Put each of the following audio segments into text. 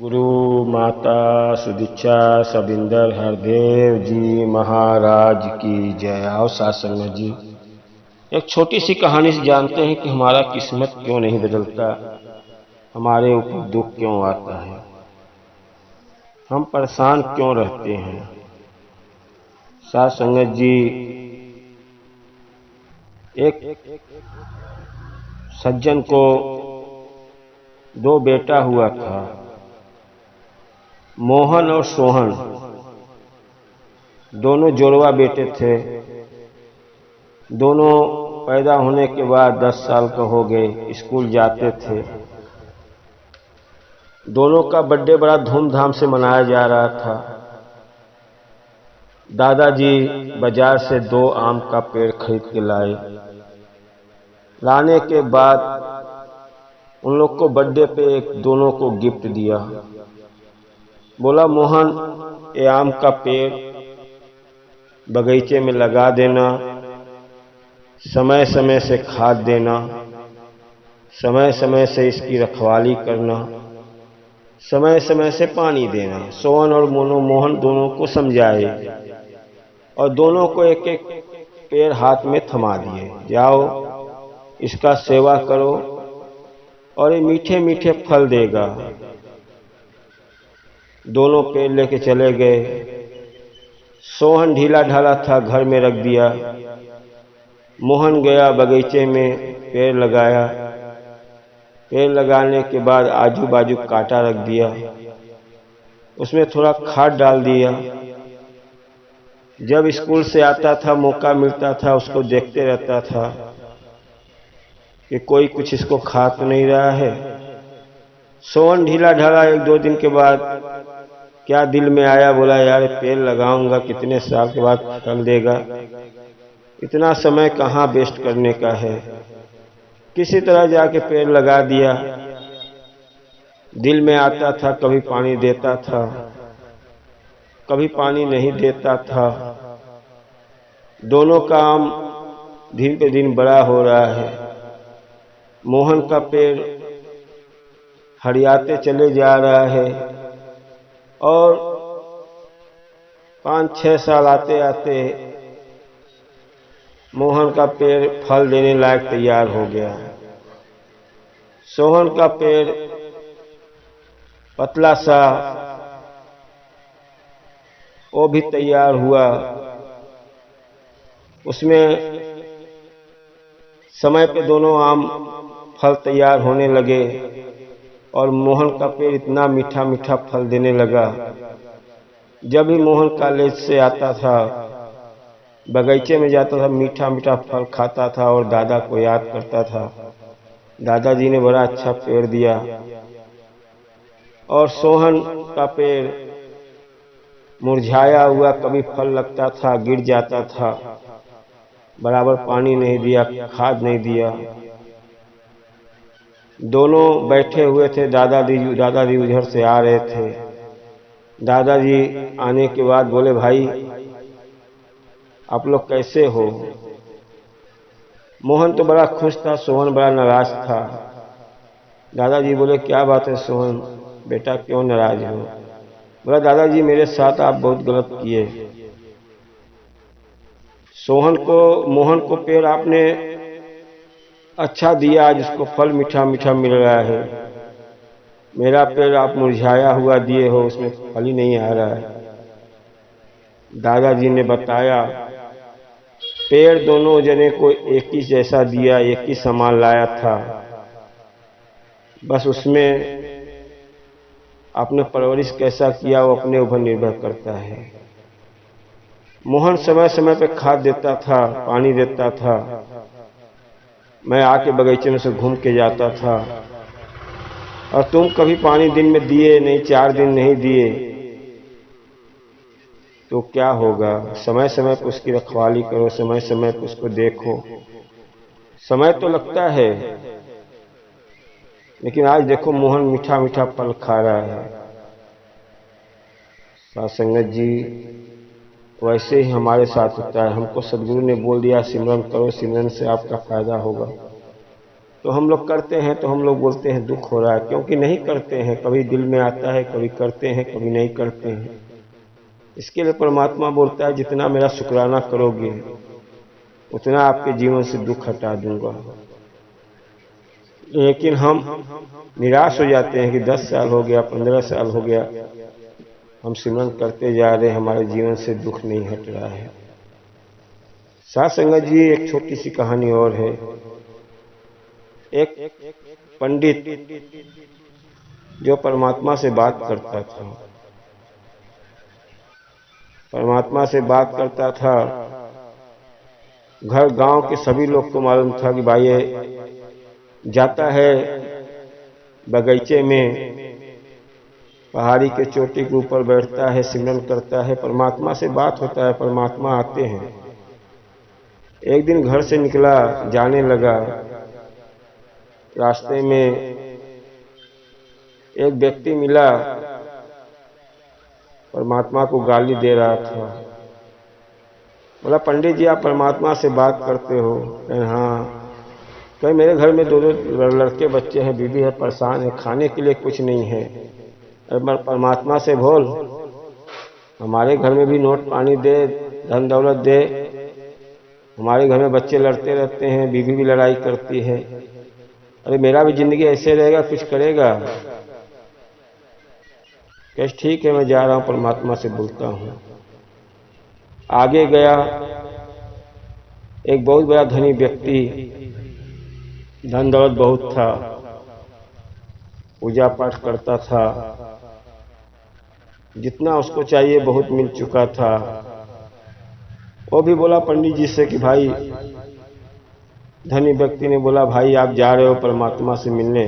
गुरु माता सुदीक्षा सबिंदर हरदेव जी महाराज की जय। आओ साथ संगत जी, एक छोटी सी कहानी से जानते हैं कि हमारा किस्मत क्यों नहीं बदलता, हमारे ऊपर दुख क्यों आता है, हम परेशान क्यों रहते हैं। साथ संगत जी, एक सज्जन को दो बेटा हुआ था, मोहन और सोहन। दोनों जोड़वा बेटे थे। दोनों पैदा होने के बाद 10 साल का हो गए, स्कूल जाते थे। दोनों का बर्थडे बड़ा धूमधाम से मनाया जा रहा था। दादाजी बाजार से 2 आम का पेड़ खरीद के लाए। लाने के बाद उन लोग को बर्थडे पे दोनों को गिफ्ट दिया। बोला, मोहन, ये आम का पेड़ बगीचे में लगा देना, समय समय से खाद देना, समय समय से इसकी रखवाली करना, समय समय से पानी देना। सोहन और मोहन दोनों को समझाए और दोनों को एक एक पेड़ हाथ में थमा दिए। जाओ, इसका सेवा करो और ये मीठे मीठे फल देगा। दोनों पेड़ लेके चले गए। सोहन ढीला ढाला था, घर में रख दिया। मोहन गया बगीचे में, पेड़ लगाया। पेड़ लगाने के बाद आजू बाजू कांटा रख दिया, उसमें थोड़ा खाद डाल दिया। जब स्कूल से आता था, मौका मिलता था, उसको देखते रहता था कि कोई कुछ इसको खा तो नहीं रहा है। सोहन ढीला ढाला 1-2 दिन के बाद क्या दिल में आया, बोला, यार पेड़ लगाऊंगा, कितने साल के बाद फल देगा, इतना समय कहाँ वेस्ट करने का है। किसी तरह जाके पेड़ लगा दिया। दिल में आता था, कभी पानी देता था, कभी पानी नहीं देता था। दोनों का आम दिन पे दिन बड़ा हो रहा है। मोहन का पेड़ हरियाते चले जा रहा है और 5-6 साल आते आते मोहन का पेड़ फल देने लायक तैयार हो गया। सोहन का पेड़ पतला सा, वो भी तैयार हुआ। उसमें समय पे दोनों आम फल तैयार होने लगे और मोहन का पेड़ इतना मीठा मीठा फल देने लगा। जब भी मोहन कॉलेज से आता था, बगीचे में जाता था, मीठा मीठा फल खाता था और दादा को याद करता था। दादाजी ने बड़ा अच्छा पेड़ दिया। और सोहन का पेड़ मुरझाया हुआ, कभी फल लगता था, गिर जाता था, बराबर पानी नहीं दिया, खाद नहीं दिया। दोनों बैठे हुए थे। दादाजी उधर से आ रहे थे। दादाजी आने के बाद बोले, भाई आप लोग कैसे हो। मोहन तो बड़ा खुश था, सोहन बड़ा नाराज था। दादाजी बोले, क्या बात है सोहन, बेटा क्यों नाराज हो। बोला, दादाजी मेरे साथ आप बहुत गलत किए। मोहन को पेड़ आपने अच्छा दिया, आज उसको फल मीठा मीठा मिल रहा है। मेरा पेड़ आप मुरझाया हुआ दिए हो, उसमें फल ही नहीं आ रहा है। दादाजी ने बताया, पेड़ दोनों जने को एक ही जैसा दिया, एक ही सामान लाया था, बस उसमें आपने परवरिश कैसा किया वो अपने ऊपर निर्भर करता है। मोहन समय समय पे खाद देता था, पानी देता था। मैं आके बगीचे में से घूम के जाता था। और तुम कभी पानी दिन में दिए नहीं, 4 दिन नहीं दिए तो क्या होगा। समय समय पर उसकी रखवाली करो, समय समय पर उसको देखो। समय तो लगता है, लेकिन आज देखो मोहन मीठा मीठा फल खा रहा है। साथ संगत जी, वैसे ही हमारे साथ होता है। हमको सदगुरु ने बोल दिया, सिमरन करो, सिमरन से आपका फायदा होगा। तो हम लोग करते हैं तो हम लोग बोलते हैं दुख हो रहा है, क्योंकि नहीं करते हैं। कभी दिल में आता है, कभी करते हैं, कभी नहीं करते हैं। इसके लिए परमात्मा बोलता है जितना मेरा शुक्राना करोगे उतना आपके जीवन से दुख हटा दूंगा। लेकिन हम निराश हो जाते हैं कि 10 साल हो गया, 15 साल हो गया, हम सिमरन करते जा रहे हैं, हमारे जीवन से दुख नहीं हट रहा है। साथ संगत जी, एक छोटी सी कहानी और है। एक पंडित जो परमात्मा से बात करता था, परमात्मा से बात करता था। घर गांव के सभी लोग को मालूम था कि भाई ये जाता है बगीचे में, पहाड़ी के चोटी के ऊपर बैठता है, सिमरन करता है, परमात्मा से बात होता है, परमात्मा आते हैं। एक दिन घर से निकला, जाने लगा, रास्ते में एक व्यक्ति मिला, परमात्मा को गाली दे रहा था। बोला, पंडित जी आप परमात्मा से बात करते हो? हाँ। कहीं मेरे घर में 2 लड़के बच्चे हैं, बीवी है, परेशान है, खाने के लिए कुछ नहीं है। अरे परमात्मा से बोल, हमारे घर में भी नोट पानी दे, धन दौलत दे। हमारे घर में बच्चे लड़ते रहते हैं, बीवी भी लड़ाई करती है। अरे मेरा भी जिंदगी ऐसे रहेगा, कुछ करेगा? कैसे? ठीक है, मैं जा रहा हूं, परमात्मा से बोलता हूं। आगे गया, एक बहुत बड़ा धनी व्यक्ति, धन दौलत बहुत था, पूजा पाठ करता था, जितना उसको चाहिए बहुत मिल चुका था। वो भी बोला पंडित जी से कि भाई, धनी व्यक्ति ने बोला, भाई आप जा रहे हो परमात्मा से मिलने,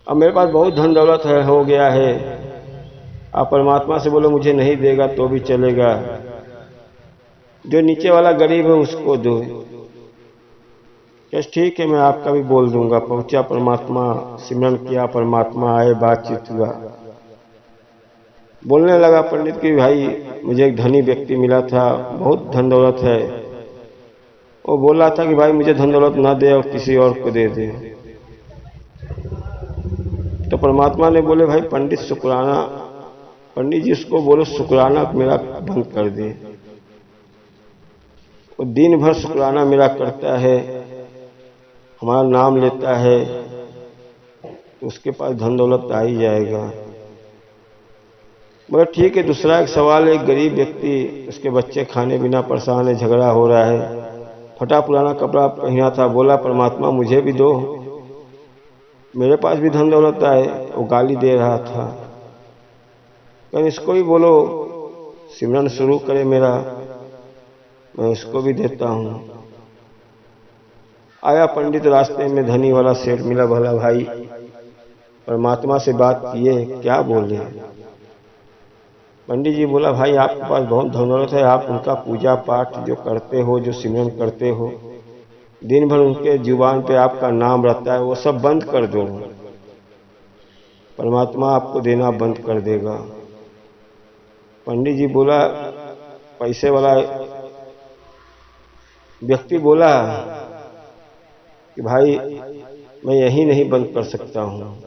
अब मेरे पास बहुत धन दौलत है, हो गया है, आप परमात्मा से बोलो मुझे नहीं देगा तो भी चलेगा, जो नीचे वाला गरीब है उसको दो। कैसे? ठीक है, मैं आपका भी बोल दूंगा। पहुंचा परमात्मा, सिमरन किया, परमात्मा आए, बातचीत हुआ। बोलने लगा पंडित की, भाई मुझे एक धनी व्यक्ति मिला था, बहुत धन दौलत है। वो बोल रहा था कि भाई मुझे धन दौलत ना दे और किसी और को दे दे। तो परमात्मा ने बोले, भाई पंडित शुक्राना, पंडित जी उसको बोलो शुक्राना मेरा बंद कर दे। वो दिन भर शुक्राना मेरा करता है, हमारा नाम लेता है, उसके पास धन दौलत आ ही जाएगा। बोले ठीक है। दूसरा एक सवाल, एक गरीब व्यक्ति, उसके बच्चे खाने बिना परेशान है, झगड़ा हो रहा है, फटा पुराना कपड़ा पहना था, बोला परमात्मा मुझे भी दो, मेरे पास भी धन दौलत आए। वो गाली दे रहा था। कहीं इसको भी बोलो सिमरन शुरू करे मेरा, मैं इसको भी देता हूं। आया पंडित, रास्ते में धनी वाला सेठ मिला, भला भाई परमात्मा से बात किए, क्या बोले? पंडित जी बोला, भाई आपके पास बहुत धन दौलत है, आप उनका पूजा पाठ जो करते हो, जो सिमरन करते हो, दिन भर उनके जुबान पे आपका नाम रहता है, वो सब बंद कर दो, परमात्मा आपको देना बंद कर देगा। पंडित जी बोला, पैसे वाला व्यक्ति बोला कि भाई मैं यही नहीं बंद कर सकता हूँ,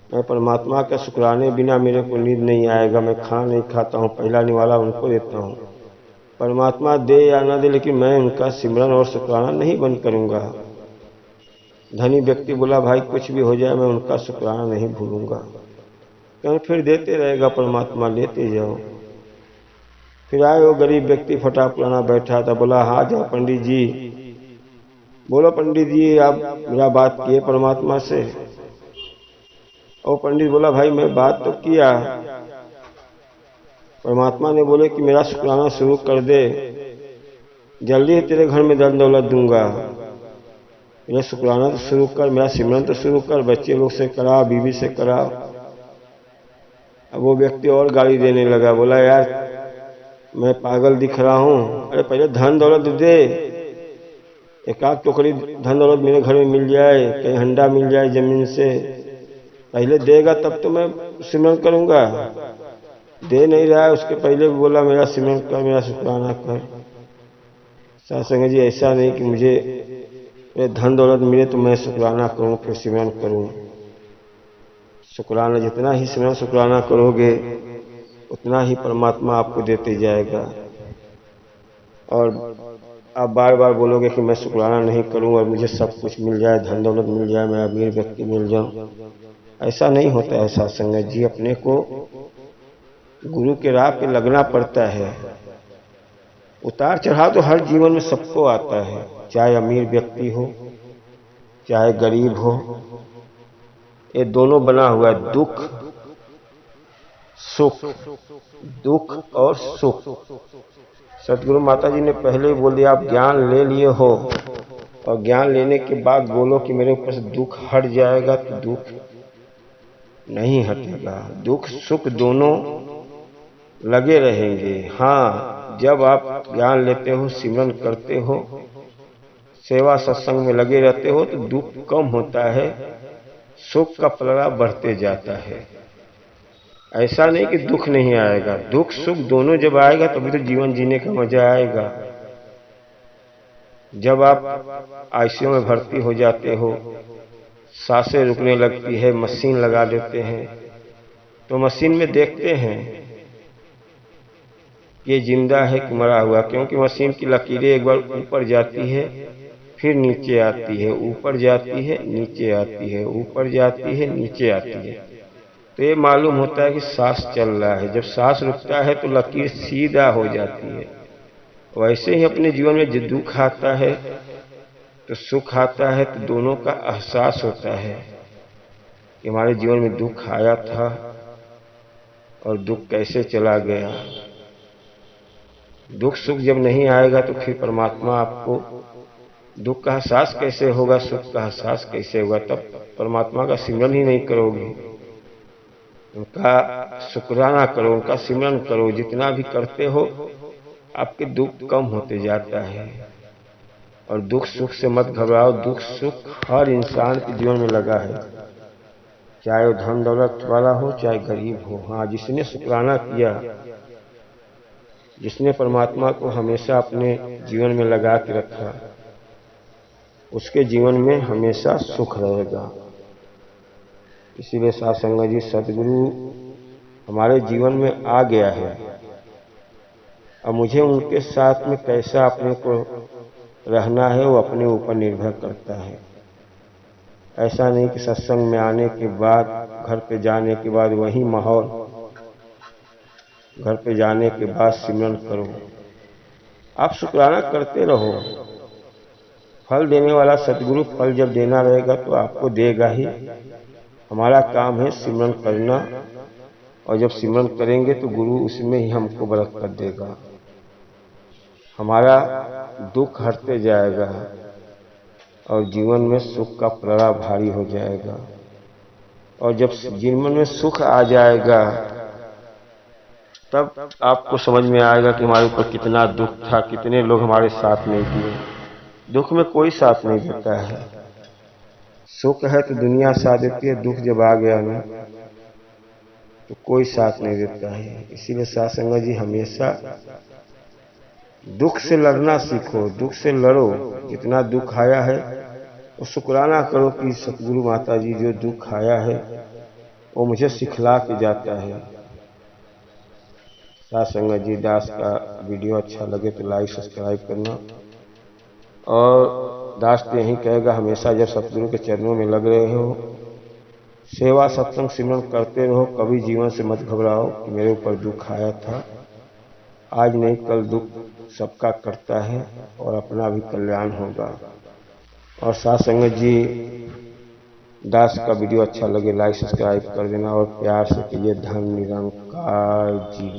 मैं परमात्मा का शुक्राने बिना मेरे को नींद नहीं आएगा, मैं खाना नहीं खाता हूँ, पहला निवाला उनको देता हूँ, परमात्मा दे या ना दे लेकिन मैं उनका सिमरन और शुक्राना नहीं बंद करूँगा। धनी व्यक्ति बोला, भाई कुछ भी हो जाए मैं उनका शुक्राना नहीं भूलूंगा। क्यों? फिर देते रहेगा परमात्मा, लेते जाओ। फिर आए वो गरीब व्यक्ति, फटा पुराना बैठा था, बोला, हाँ जाओ पंडित जी, बोलो पंडित जी आप मेरा बात किए परमात्मा से? और पंडित बोला, भाई मैं बात तो किया, परमात्मा ने बोले कि मेरा शुक्राना शुरू कर दे, जल्दी ही तेरे घर में धन दौलत दूंगा, मेरा शुक्राना तो शुरू कर, मेरा सिमरन तो शुरू कर, बच्चे लोग से करा, बीवी से करा। अब वो व्यक्ति और गाली देने लगा, बोला यार मैं पागल दिख रहा हूँ? अरे पहले धन दौलत दे, एक आध टोकरी धन दौलत मेरे घर में मिल जाए, कहीं हंडा मिल जाए जमीन से, पहले देगा तब तो मैं सिमरन करूंगा। दे नहीं रहा है, उसके पहले भी बोला मेरा सिमरन कर, मेरा शुक्राना कर। साथ संगत जी, ऐसा नहीं कि मुझे ये धन दौलत मिले तो मैं शुक्राना करूं, फिर सिमरन करूं। शुक्राना जितना ही सिमरन शुक्राना करोगे उतना ही परमात्मा आपको देते जाएगा। और आप बार बार बोलोगे कि मैं शुक्राना नहीं करूं और मुझे सब कुछ मिल जाए, धन दौलत मिल जाए, मैं अमीर व्यक्ति मिल जाऊं। ऐसा नहीं होता है सत्संग जी। अपने को गुरु के राह पे लगना पड़ता है। उतार चढ़ाव तो हर जीवन में सबको आता है, चाहे अमीर व्यक्ति हो चाहे गरीब हो। ये दोनों बना हुआ है, दुख सुख, दुख और सुख। सतगुरु माता जी ने पहले ही बोल दिया, आप ज्ञान ले लिए हो और ज्ञान लेने के बाद बोलो कि मेरे ऊपर से दुख हट जाएगा, तो दुख नहीं हटेगा। दुख सुख दोनों लगे रहेंगे। हाँ, जब आप ज्ञान लेते हो, सिमरन करते हो, सेवा सत्संग में लगे रहते हो, तो दुख कम होता है, सुख का पलड़ा बढ़ते जाता है। ऐसा नहीं कि दुख नहीं आएगा, दुख सुख दोनों जब आएगा तभी तो जीवन जीने का मजा आएगा। जब आप आईसीयू में भर्ती हो जाते हो, सांसें रुकने लगती है, मशीन लगा देते हैं, तो मशीन में देखते हैं ये जिंदा है कि मरा हुआ, क्योंकि मशीन की लकीरें एक बार ऊपर जाती है फिर नीचे आती है, ऊपर जाती है नीचे आती है, ऊपर जाती है नीचे आती है। तो ये मालूम होता है कि सांस चल रहा है। जब सांस रुकता है तो लकीर सीधा हो जाती है। वैसे ही अपने जीवन में जब दुख आता है तो सुख आता है, तो दोनों का एहसास होता है कि हमारे जीवन में दुख आया था और दुख कैसे चला गया। दुख सुख जब नहीं आएगा तो फिर परमात्मा आपको दुख का एहसास कैसे होगा, सुख का एहसास कैसे होगा। तब परमात्मा का सिमरन ही नहीं करोगे। उनका शुक्राना करो, उनका सिमरन करो। जितना भी करते हो आपके दुख कम होते जाता है। और दुख सुख से मत घबराओ, दुख सुख हर इंसान के जीवन में लगा है, चाहे वो धन दौलत वाला हो चाहे गरीब हो। हाँ, जिसने शुक्राना किया, जिसने परमात्मा को हमेशा अपने जीवन में लगा के रखा, उसके जीवन में हमेशा सुख रहेगा। इसीलिए साध संगत जी, सदगुरु हमारे जीवन में आ गया है। अब मुझे उनके साथ में कैसा अपने को रहना है वो अपने ऊपर निर्भर करता है। ऐसा नहीं कि सत्संग में आने के बाद, घर पे जाने के बाद वही माहौल, घर पे जाने के बाद सिमरन करो। आप शुक्राना करते रहो। फल देने वाला सतगुरु फल जब देना रहेगा तो आपको देगा ही। हमारा काम है सिमरन करना, और जब सिमरन करेंगे तो गुरु उसमें ही हमको बरकत देगा। हमारा दुख हटते जाएगा और जीवन में सुख का पलड़ा भारी हो जाएगा। और जब जीवन में सुख आ जाएगा तब आपको समझ में आएगा कि हमारे ऊपर कितना दुख था, कितने लोग हमारे साथ नहीं दिए। दुख में कोई साथ नहीं देता है। सुख है तो दुनिया साथ देती है, दुख जब आ गया ना तो कोई साथ नहीं देता है। इसीलिए साध संगत जी, हमेशा दुख से लड़ना सीखो, दुख से लड़ो। जितना दुख आया है वो शुक्राना करो कि सतगुरु माता जी जो दुख आया है वो मुझे सिखला के जाता है। साध संगत जी, दास का वीडियो अच्छा लगे तो लाइक सब्सक्राइब करना। और दास तो यही कहेगा, हमेशा जब सतगुरु के चरणों में लग रहे हो, सेवा सत्संग सिमरन करते रहो। कभी जीवन से मत घबराओ कि मेरे ऊपर दुख आया था। आज नहीं कल दुख सबका करता है और अपना भी कल्याण होगा। और साध संगत जी, दास का वीडियो अच्छा लगे लाइक सब्सक्राइब कर देना और प्यार से कहिए धन निरंकार जी।